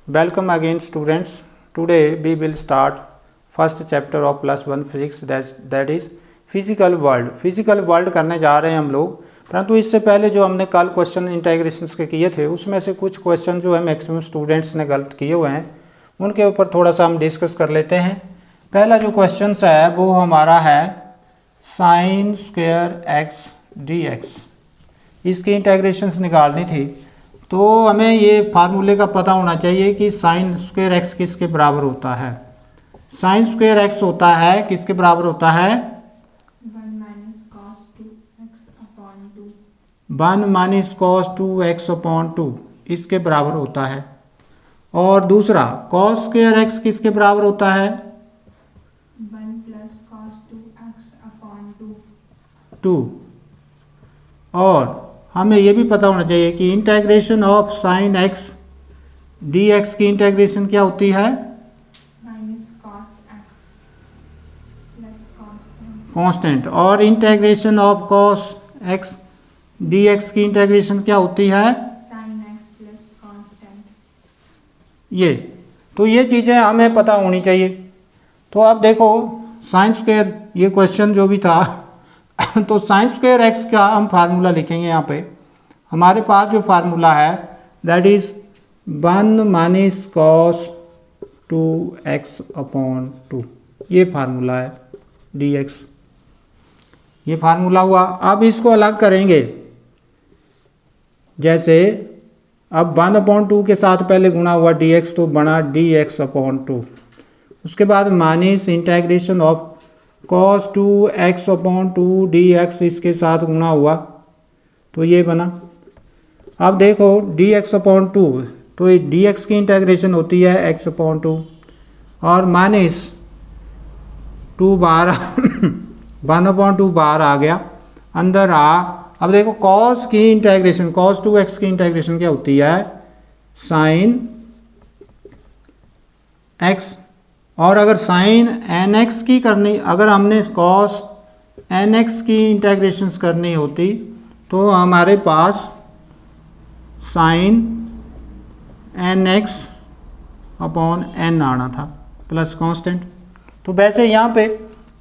Welcome again students. Today we will start first chapter of +1 physics that is physical world. Physical world करने जा रहे हैं हम लोग, परंतु इससे पहले जो हमने कल क्वेश्चन इंटीग्रेशंस के किए थे उसमें से कुछ क्वेश्चन जो है मैक्सिमम स्टूडेंट्स ने गलत किए हुए हैं, उनके ऊपर थोड़ा सा हम डिस्कस कर लेते हैं। पहला जो क्वेश्चन है वो हमारा है sine square x D x, इसकी इंटीग्रेशंस निकालनी थी। तो हमें ये फार्मूले का पता होना चाहिए कि साइन स्क्वायर एक्स किसके बराबर होता है। साइन स्क्वायर एक्स होता है किसके बराबर होता है 1 माइनस कॉस 2x/2 इसके बराबर होता है। और दूसरा कॉस स्क्वायर एक्स किसके बराबर होता है 1 + cos 2x/2। 2। और हमें यह भी पता होना चाहिए कि integration of sine x D x की इंटीग्रेशन क्या होती है -cos x + constant। कांस्टेंट। और integration of cos x D x की इंटीग्रेशन क्या होती है sin x + constant। ये। तो ये चीज़ें हमें पता होनी चाहिए। तो आप देखो साइन स्क्वायर, ये क्वेश्चन जो भी था तो साइन स्क्वायर एक्स का हम फार्मूला लिखेंगे। यहाँ पे हमारे पास जो फार्मूला है that is 1 minus cos 2x/2, ये फार्मूला है dx, ये फार्मूला हुआ। अब इसको अलग करेंगे, जैसे अब 1/2 के साथ पहले गुणा हुआ dx तो बना dx/2, उसके बाद minus integration of cos 2x/2 dx, इसके साथ गुणा हुआ तो ये बना। अब देखो dx/2, तो ये dx की इंटीग्रेशन होती है x/2 और माइनस 2 बाहर 1/2 बाहर आ गया, अंदर आ। अब देखो cos की इंटीग्रेशन, cos 2x की इंटीग्रेशन क्या होती है साइन x। और अगर साइन nx की करनी, अगर हमने cos nx की इंटीग्रेशंस करनी होती तो हमारे पास साइन nx/n आना था प्लस कांस्टेंट। तो वैसे यहाँ पे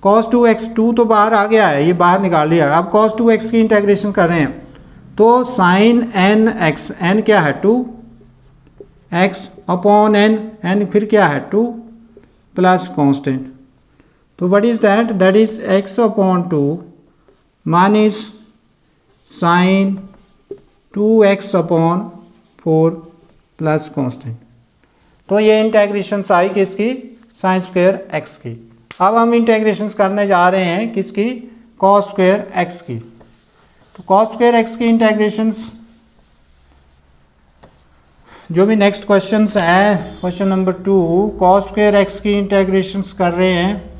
cos 2x 2 तो बाहर आ गया है, ये बाहर निकाल लिया। अब cos 2x की इंटीग्रेशन कर रहे हैं तो साइन nx, n क्या है 2x/n, n फिर क्या है 2 प्लस कांस्टेंट। तो what is that is x/2 minus sine 2x/4 plus constant. तो ये इंटीग्रेशन आई किसकी साइन स्क्वायर एक्स की। अब हम इंटीग्रेशन करने जा रहे हैं किसकी कॉस स्क्वायर एक्स की। तो कॉस स्क्वायर एक्स की इंटीग्रेशंस जो भी नेक्स्ट क्वेश्चन है, question number 2, cos square x की इंटीग्रेशंस कर रहे हैं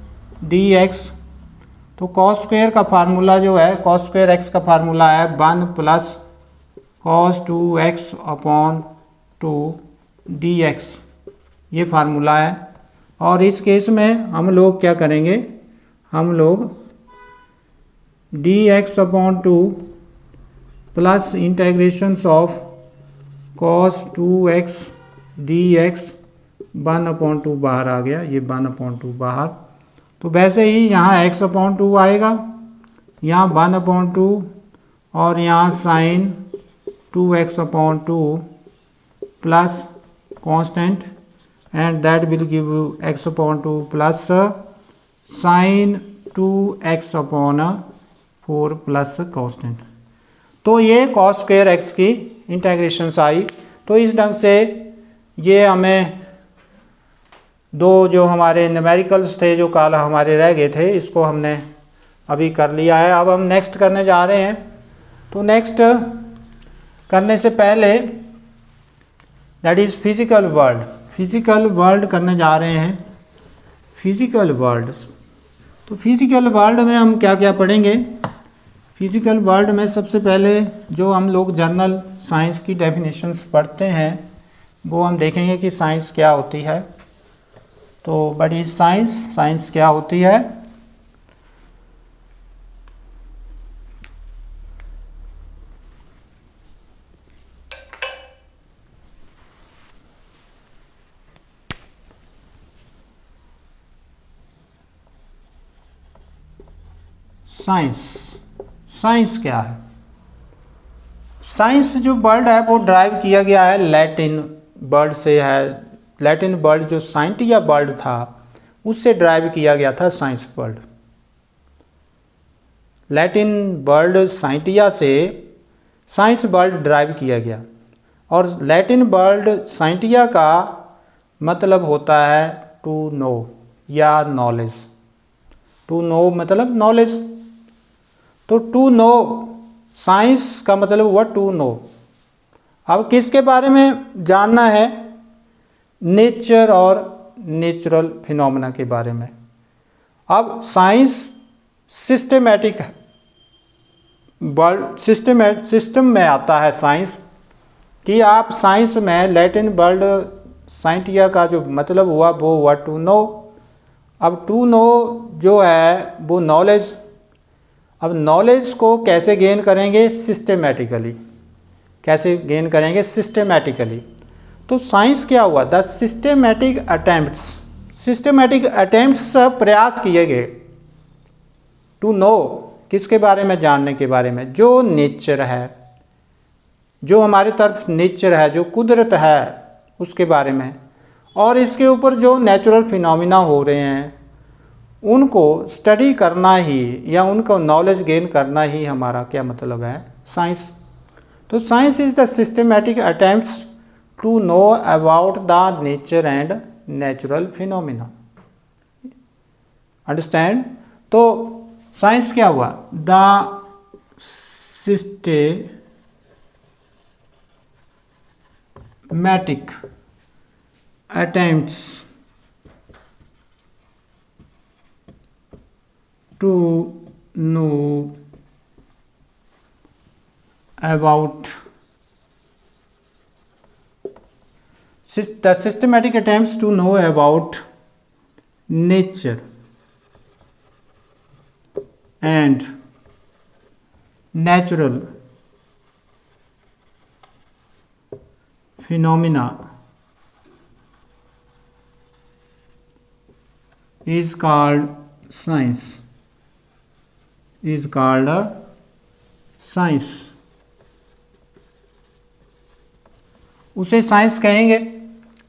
dx। तो कॉस स्क्वायर का फार्मूला जो है, कॉस स्क्वायर एक्स का फार्मूला है 1 + cos 2x/2 dx, ये फार्मूला है। और इस केस में हम लोग क्या करेंगे, हम लोग dx/2 plus integrations of cos 2x dx 1/2 बाहर आ गया, ये 1/2 बाहर। तो वैसे ही यहाँ x/2 आएगा, यहाँ 1/2 और यहाँ sine 2x/2 plus constant and that will give you x/2 plus sine 2x/4 plus constant. तो ये कॉस स्क्वायर एक्स की इंटीग्रेशंस आई। तो इस ढंग से ये हमें दो जो हमारे न्यूमेरिकल्स थे जो काल हमारे रह गए थे, इसको हमने अभी कर लिया है। अब हम नेक्स्ट करने जा रहे हैं। तो नेक्स्ट करने से पहले that is physical world, physical world करने जा रहे हैं। फिजिकल वर्ल्ड, तो फिजिकल वर्ल्ड में हम क्या क्या पढ़ेंगे। फिजिकल वर्ल्ड में सबसे पहले जो हम लोग जनरल साइंस की डेफिनेशंस पढ़ते हैं वो हम देखेंगे कि साइंस क्या होती है। तो बड़ी साइंस क्या होती है। साइंस। साइंस क्या है? साइंस जो वर्ड है वो ड्राइव किया गया है लैटिन वर्ड से है। लैटिन वर्ड जो साइंटिया वर्ड था उससे ड्राइव किया गया था science word. Latin word scientia से साइंस वर्ड ड्राइव किया गया और लैटिन वर्ड साइंटिया का मतलब होता है टू नो या नॉलेज। टू नो मतलब नॉलेज। तो टू नो, साइंस का मतलब हुआ टू नो। अब किसके बारे में जानना है? नेचर और नेचुरल फिनोमेना के बारे में। अब साइंस सिस्टमेटिक है, वर्ड सिस्टम में आता है साइंस, कि आप साइंस में लैटिन वर्ड साइंटिया का जो मतलब हुआ वो हुआ टू नो। अब टू नो जो है वो नॉलेज। अब नॉलेज को कैसे गेन करेंगे? सिस्टमेटिकली। कैसे गेन करेंगे? सिस्टमेटिकली। तो साइंस क्या हुआ? The systematic attempts. Systematic attempts प्रयास किए गए टू नो, किसके बारे में? जानने के बारे में। जो नेचर है, जो हमारे तरफ नेचर है, जो कुदरत है उसके बारे में, और इसके ऊपर जो नेचुरल फिनोमिना हो रहे हैं उनको स्टडी करना ही या उनको नॉलेज गेन करना ही हमारा क्या मतलब है? साइंस। तो science is the systematic attempts to know about the nature and natural phenomena. Understand? तो साइंस क्या हुआ? The systematic attempts to know about the systematic attempts to know about nature and natural phenomena is called science. Is called science. उसे science कहेंगे।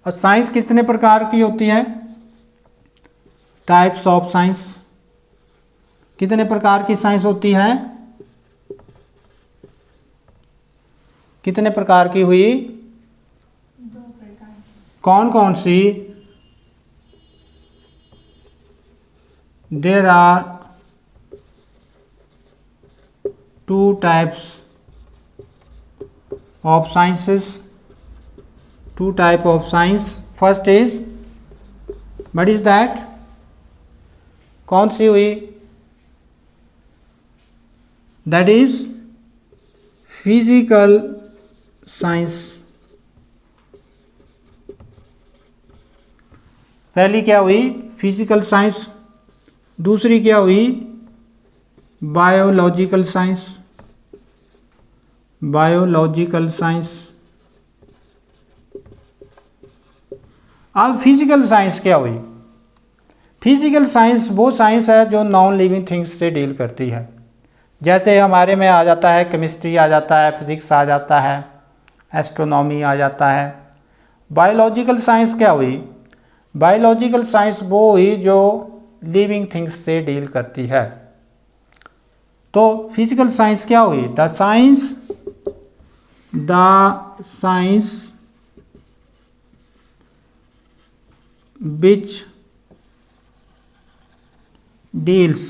और science कितने प्रकार की होती है? Types of science. कितने प्रकार की साइंस होती है? कितने प्रकार की हुई? 2 प्रकार। कौन कौन सी? There are 2 types of sciences. 2 type of science. First is, what is that? कौन सी हुई? That is physical science. पहली क्या हुई? Physical science. दूसरी क्या हुई? Biological science. Biological science. अब फिजिकल साइंस क्या हुई? फिजिकल साइंस वो साइंस है जो नॉन लिविंग थिंग्स से डील करती है। जैसे हमारे में आ जाता है केमिस्ट्री, आ जाता है फिजिक्स, आ जाता है एस्ट्रोनॉमी, आ जाता है। बायोलॉजिकल साइंस क्या हुई? बायोलॉजिकल साइंस वो हुई जो लिविंग थिंग्स से डील करती है। तो फिजिकल साइंस क्या हुई? The science which deals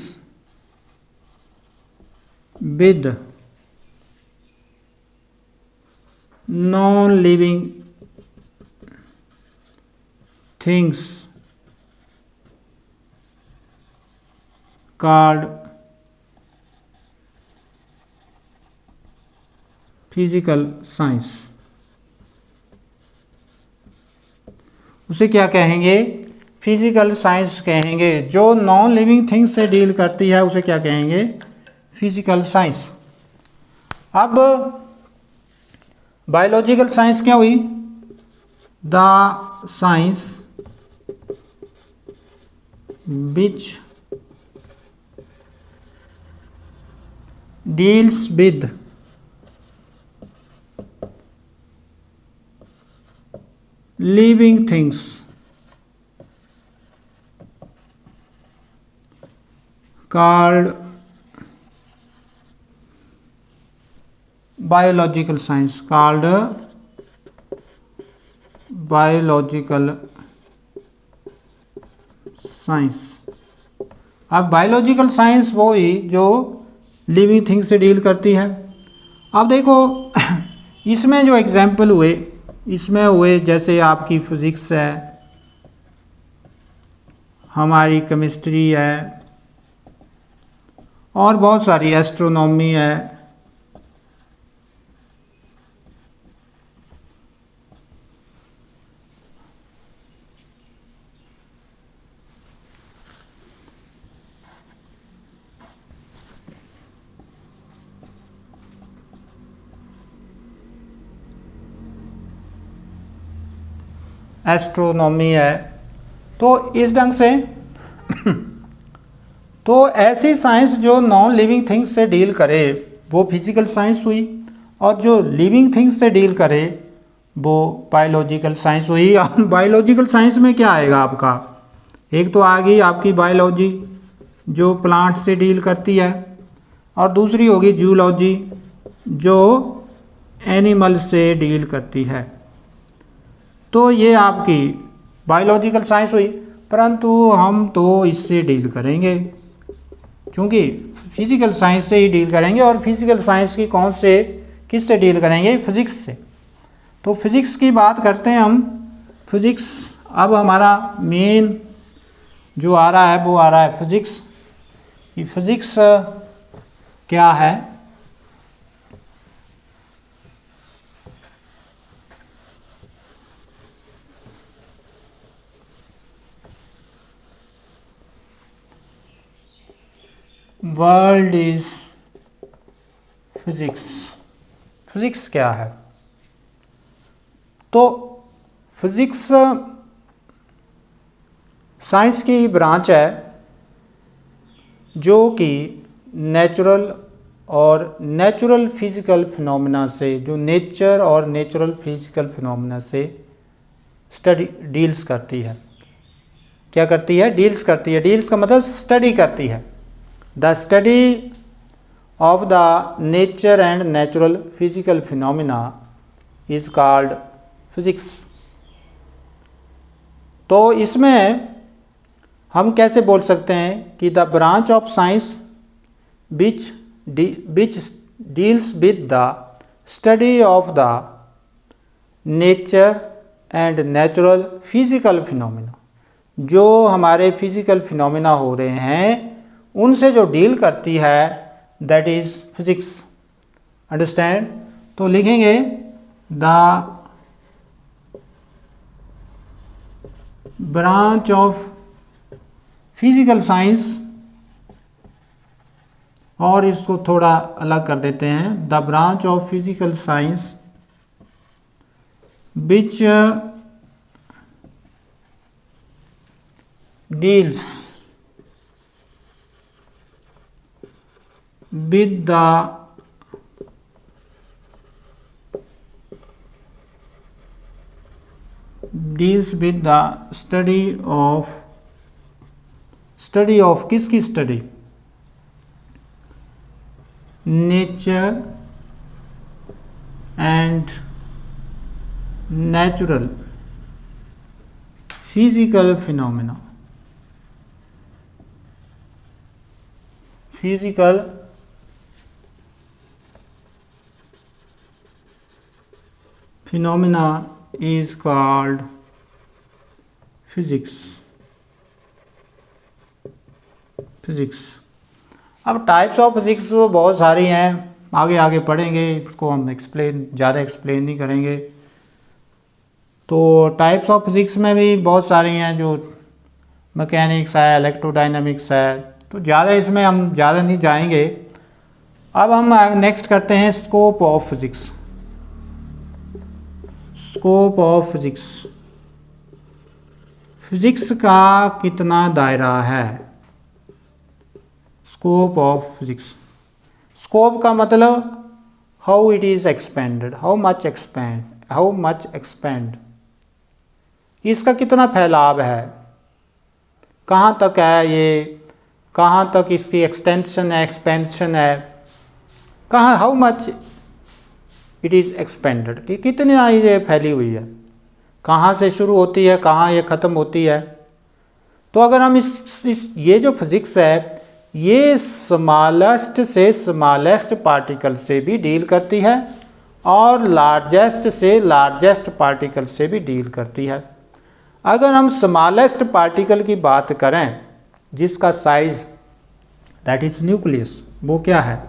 with non living things called physical science. उसे क्या कहेंगे? फिजिकल साइंस कहेंगे। जो नॉन लिविंग थिंग्स से डील करती है उसे क्या कहेंगे? Physical science. अब बायोलॉजिकल साइंस क्या हुई? The science which deals with living things called biological science, called biological science। अब बायोलॉजिकल साइंस वो ही जो लिविंग थिंग्स से डील करती है। अब देखो इसमें जो एग्जाम्पल हुए, इसमें हुए जैसे आपकी फिज़िक्स है, हमारी केमिस्ट्री है, और बहुत सारी एस्ट्रोनॉमी है, एस्ट्रोनॉमी है। तो इस ढंग से तो ऐसी साइंस जो नॉन लिविंग थिंग्स से डील करे वो फिजिकल साइंस हुई, और जो लिविंग थिंग्स से डील करे वो बायोलॉजिकल साइंस हुई। बायोलॉजिकल साइंस में क्या आएगा आपका, एक तो आ गई आपकी बायोलॉजी जो प्लांट से डील करती है, और दूसरी होगी जूलॉजी जो एनिमल से डील करती है। तो ये आपकी बायोलॉजिकल साइंस हुई, परंतु हम तो इससे डील करेंगे क्योंकि फिजिकल साइंस से ही डील करेंगे, और फिजिकल साइंस की कौन से किस से डील करेंगे, फिजिक्स से। तो फिजिक्स की बात करते हैं हम। फिजिक्स अब हमारा मेन जो आ रहा है वो आ रहा है फिजिक्स। ये फिजिक्स क्या है, वर्ल्ड इज फिजिक्स। फिजिक्स क्या है, तो फिजिक्स साइंस की ब्रांच है जो कि नेचुरल और नेचुरल फिजिकल फिनोमेना से, जो नेचर और नेचुरल फिजिकल फिनोमेना से स्टडी डील्स करती है। क्या करती है, डील्स करती है। डील्स का मतलब स्टडी करती है। The study of the nature and natural physical phenomena is called physics. तो इसमें हम कैसे बोल सकते हैं कि the branch of science which deals with the study of the nature and natural physical phenomena, जो हमारे फिजिकल फिनोमेना हो रहे हैं उनसे जो डील करती है, दैट इज फिजिक्स। अंडरस्टैंड। तो लिखेंगे the branch of physical science, और इसको थोड़ा अलग कर देते हैं, the branch of physical science which deals with the study of किसकी स्टडी, nature and natural physical phenomena. Physical phenomena is called physics. अब टाइप्स ऑफ फिजिक्स बहुत सारी हैं, आगे आगे पढ़ेंगे, इसको हम ज़्यादा एक्सप्लेन नहीं करेंगे। तो टाइप्स ऑफ फिजिक्स में भी बहुत सारी हैं, जो मैकेनिक्स है, इलेक्ट्रोडायनामिक्स है, तो ज़्यादा इसमें हम ज़्यादा नहीं जाएंगे। अब हम नेक्स्ट करते हैं scope of physics. Scope of physics, physics का कितना दायरा है। स्कोप ऑफ फिजिक्स, स्कोप का मतलब how it is expanded, how much expand, इसका कितना फैलाव है, कहाँ तक है ये, कहाँ तक इसकी एक्सटेंशन है, एक्सपेंशन है, कहाँ, how much it is expanded, कि कितनी ये फैली हुई है, कहाँ से शुरू होती है, कहाँ ये ख़त्म होती है। तो अगर हम इस ये जो फिज़िक्स है ये स्मॉलेस्ट से स्मॉलेस्ट पार्टिकल से भी डील करती है और लार्जेस्ट से लार्जेस्ट पार्टिकल से भी डील करती है। अगर हम स्मॉलेस्ट पार्टिकल की बात करें जिसका साइज दैट इज न्यूक्लियस, वो क्या है,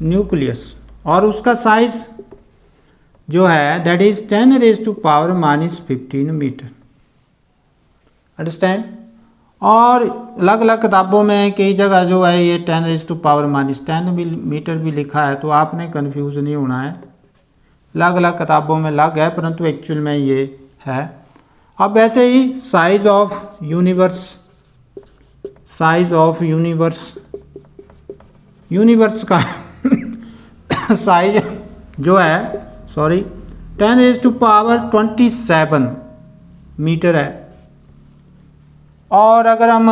न्यूक्लियस, और उसका साइज जो है दैट इज 10⁻⁻15 मीटर, अंडरस्टैंड। और अलग अलग किताबों में कई जगह जो है ये 10⁻10 मीटर भी लिखा है, तो आपने कंफ्यूज नहीं होना है, अलग अलग किताबों में अलग है परंतु एक्चुअल में ये है। अब ऐसे ही साइज ऑफ यूनिवर्स का साइज जो है 10⁻27 मीटर है। और अगर हम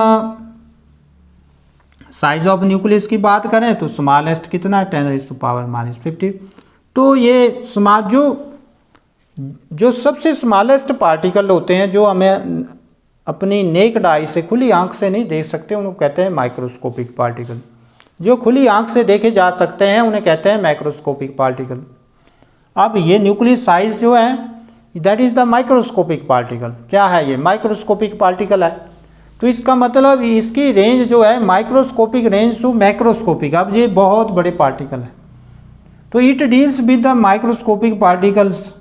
साइज ऑफ न्यूक्लियस की बात करें तो स्मॉलेस्ट कितना है, 10⁻⁻50। तो ये जो सबसे स्मॉलेस्ट पार्टिकल होते हैं जो हमें अपनी नेक्ड आई से, खुली आंख से नहीं देख सकते, उनको कहते हैं माइक्रोस्कोपिक पार्टिकल। जो खुली आंख से देखे जा सकते हैं उन्हें कहते हैं मैक्रोस्कोपिक पार्टिकल। अब ये न्यूक्लियस साइज जो है that is the microscopic particle. क्या है ये, माइक्रोस्कोपिक पार्टिकल है। तो इसका मतलब इसकी रेंज जो है माइक्रोस्कोपिक रेंज टू मैक्रोस्कोपिक, अब ये बहुत बड़े पार्टिकल है। तो it deals with the microscopic particles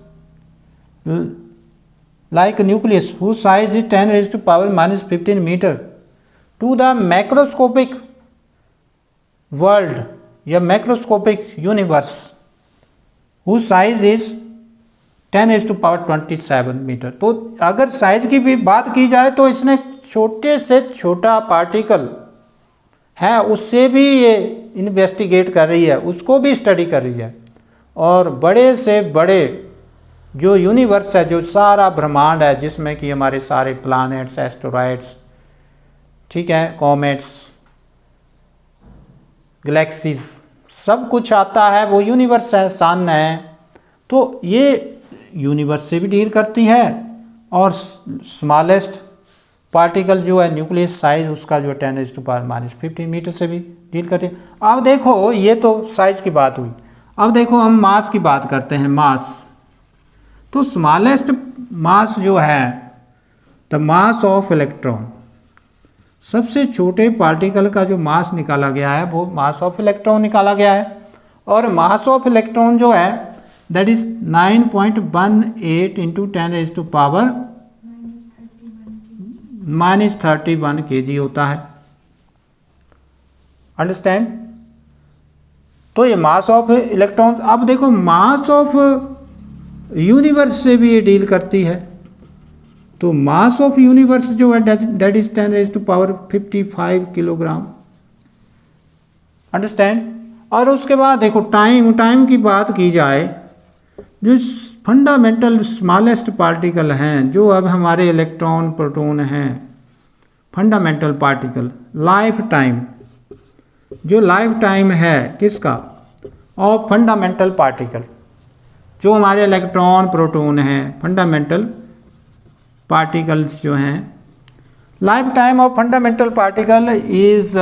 like nucleus whose size is 10⁻⁻15 meter to the macroscopic world या macroscopic universe whose size is 10⁻27 metre. तो अगर साइज की भी बात की जाए तो इसने छोटे से छोटा पार्टिकल है उससे भी ये इन्वेस्टिगेट कर रही है, उसको भी स्टडी कर रही है। और बड़े से बड़े जो यूनिवर्स है, जो सारा ब्रह्मांड है जिसमें कि हमारे सारे प्लैनेट्स, एस्टेरॉइड्स, ठीक है, कॉमेट्स, गैलेक्सीज, सब कुछ आता है, वो यूनिवर्स है, सन है। तो ये यूनिवर्स से भी डील करती है और स्मॉलेस्ट पार्टिकल जो है न्यूक्लियस साइज उसका जो 10⁻⁻15 मीटर से भी डील करती है। अब देखो ये तो साइज की बात हुई, अब देखो हम मास की बात करते हैं। मास, तो स्मॉलेस्ट मास जो है द मास ऑफ इलेक्ट्रॉन, सबसे छोटे पार्टिकल का जो मास निकाला गया है वो मास ऑफ इलेक्ट्रॉन निकाला गया है। और मास ऑफ इलेक्ट्रॉन जो है दैट इज 9.18 इंटू 10⁻31 kg होता है, अंडरस्टैंड। तो ये मास ऑफ इलेक्ट्रॉन। अब देखो मास ऑफ यूनिवर्स से भी ये डील करती है। तो मास ऑफ यूनिवर्स जो है दैट इज 10⁻55 किलोग्राम, अंडरस्टैंड। और उसके बाद देखो टाइम की बात की जाए, जो फंडामेंटल स्मॉलेस्ट पार्टिकल हैं जो अब हमारे इलेक्ट्रॉन प्रोटॉन हैं, फंडामेंटल पार्टिकल, लाइफ टाइम, जो लाइफ टाइम है किसका, ऑफ फंडामेंटल पार्टिकल, जो हमारे इलेक्ट्रॉन प्रोटॉन हैं, फंडामेंटल पार्टिकल्स जो हैं, lifetime of fundamental particle is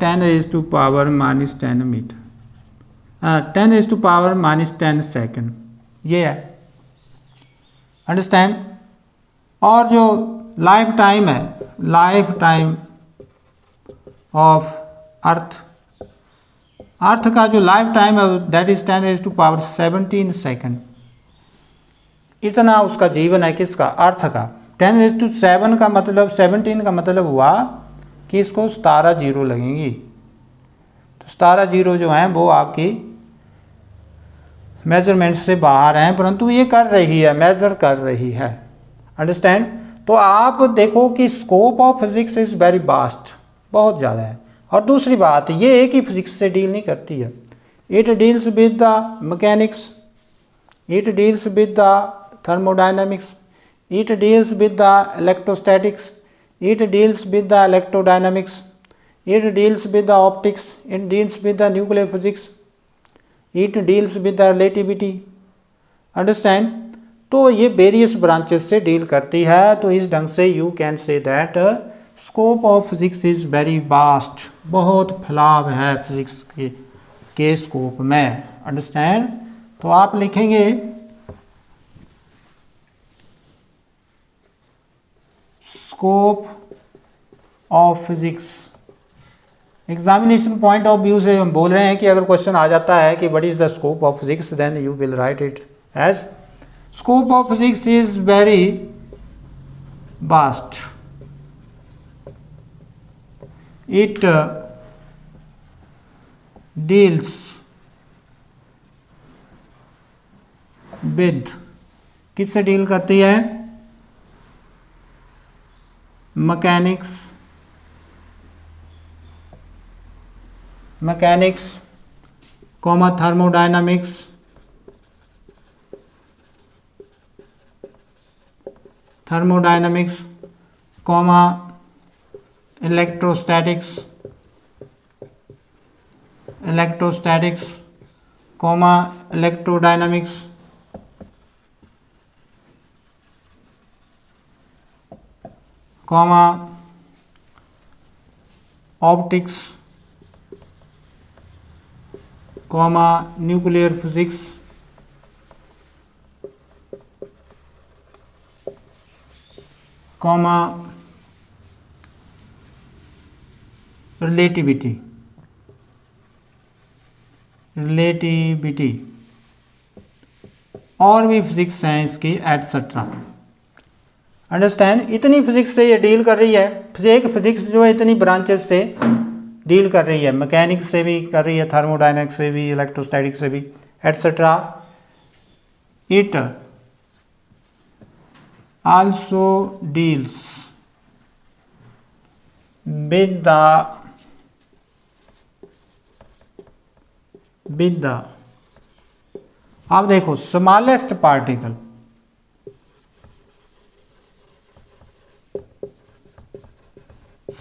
10⁻⁻10 metre, 10⁻⁻10 second, ये है, अंडरस्टैंड। और जो लाइफ टाइम है, लाइफ टाइम ऑफ अर्थ का जो लाइफ टाइम है दैट इज 10⁻17 सेकेंड। इतना उसका जीवन है किसका, अर्थ का। 10⁻7 का मतलब 17 का मतलब हुआ कि इसको 17 जीरो लगेंगी। तो 17 जीरो जो हैं वो आपकी मेजरमेंट से बाहर हैं, परंतु ये कर रही है, मेजर कर रही है, अंडरस्टैंड। तो आप देखो कि scope of physics is very vast, बहुत ज़्यादा है। और दूसरी बात, ये एक ही फिजिक्स से डील नहीं करती है, It deals with the mechanics. It deals with the thermodynamics. It deals with the electrostatics. It deals with the electrodynamics. It deals with the optics. It deals with the nuclear physics. It deals with the relativity. Understand? तो ये various branches से deal करती है. तो इस ढंग से you can say that scope of physics is very vast. बहुत फैलाव है फिजिक्स के स्कोप में. अंडरस्टैंड? तो आप लिखेंगे scope of physics. Examination point of view से हम बोल रहे हैं कि अगर क्वेश्चन आ जाता है कि what is the scope of physics, then you will write it as scope of physics is very vast. It deals with, किससे डील करती है? Mechanics, thermodynamics, electrostatics, electrodynamics, optics, nuclear physics, relativity, और भी physics हैं इसकी etcetera. Understand? इतनी physics से ये डील कर रही है. एक फिजिक्स जो है इतनी ब्रांचेस से डील कर रही है. मैकेनिक्स से भी कर रही है, थर्मोडायनेमिक्स से भी, इलेक्ट्रोस्टैटिक्स से भी, etcetera. It also deals with the आप देखो स्मॉलेस्ट पार्टिकल.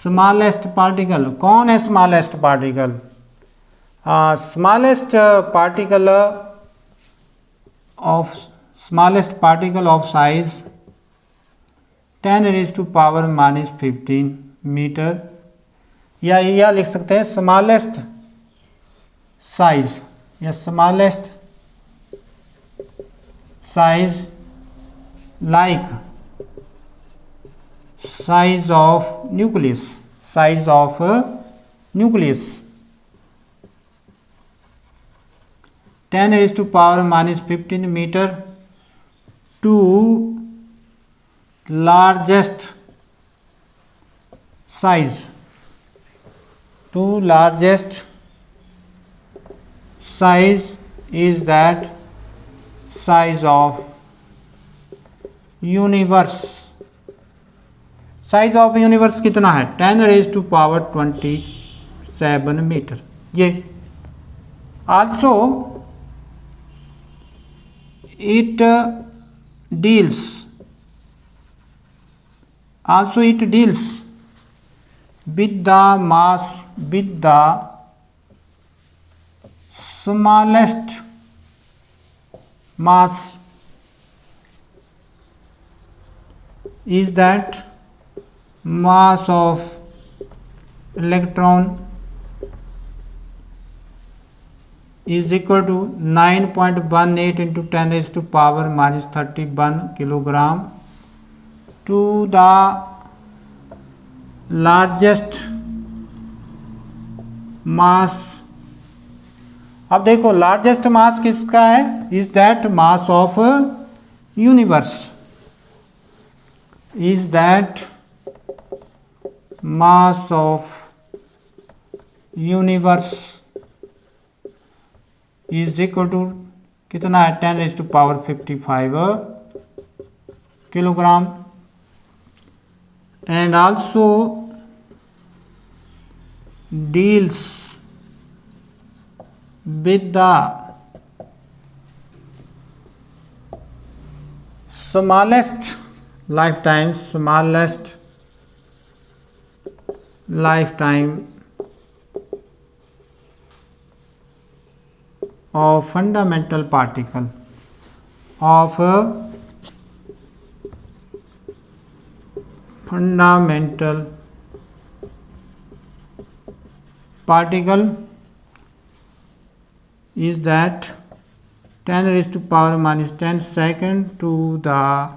स्मॉलेस्ट पार्टिकल कौन है? Smallest particle, smallest particle of size 10⁻⁻15 metre, या लिख सकते हैं स्मॉलेस्ट साइज, या smallest size like size of nucleus, 10⁻⁻15 metre to largest size is that size of universe. Size of universe कितना है? 10⁻27 metre. ये also it deals with the smallest mass is that mass of electron is equal to 9.18 into 10⁻⁻31 kilogram to the largest mass. अब देखो largest mass किसका है? Is that mass of universe, is equal to कितना है? 10⁻55 kilogram. And also deals with the smallest lifetime of fundamental particle is that 10 raised to power minus 10 second to the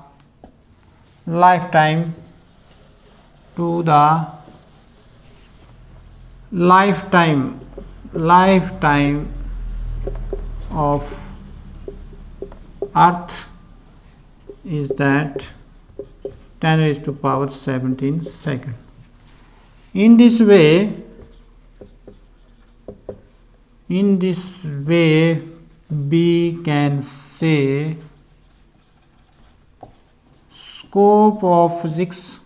lifetime of earth is that 10 raised to power 17 second. In this way we can say scope of physics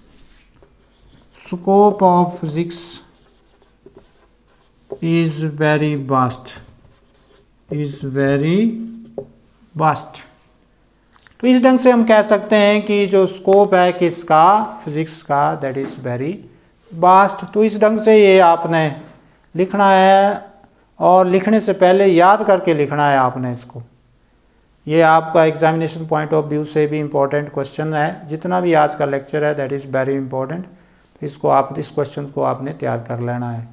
is very vast. तो इस ढंग से हम कह सकते हैं कि जो स्कोप है किसका, फिजिक्स का, दैट इज वेरी वास्ट। तो इस ढंग से ये आपने लिखना है और लिखने से पहले याद करके लिखना है आपने इसको। ये आपका एग्जामिनेशन पॉइंट ऑफ व्यू से भी इम्पोर्टेंट क्वेश्चन है। जितना भी आज का लेक्चर है दैट इज़ वेरी इंपॉर्टेंट। तो इस क्वेश्चन को आपने तैयार कर लेना है।